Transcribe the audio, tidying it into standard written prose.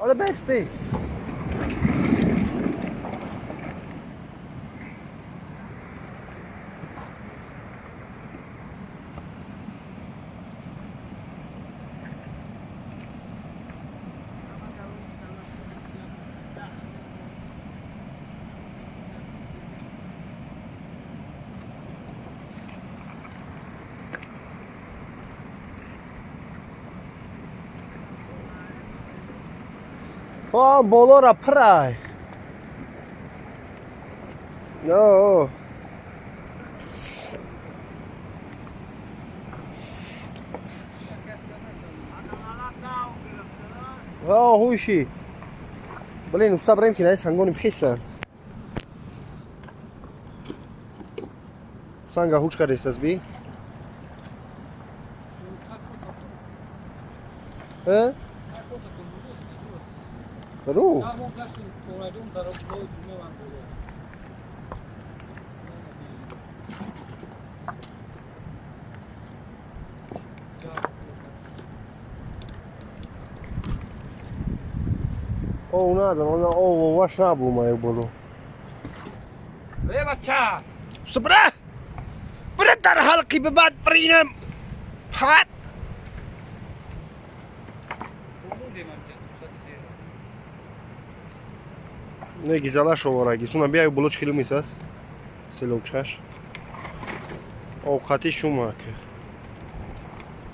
حالا بسته تو هم بالا را پرای نه هوشی بله نفسه برایم که نه سنگانی بخیستن سنگ هوش کردیست از بی ها؟ درو؟ او ندارم او واش نبو ما یک بولو ای بچه صبره بره در حلقی به بعد برینم پت نه گیزاله شو وارگی سونا بیا یک بلوچ کیلو میساز سلوچش اوقاتی شما که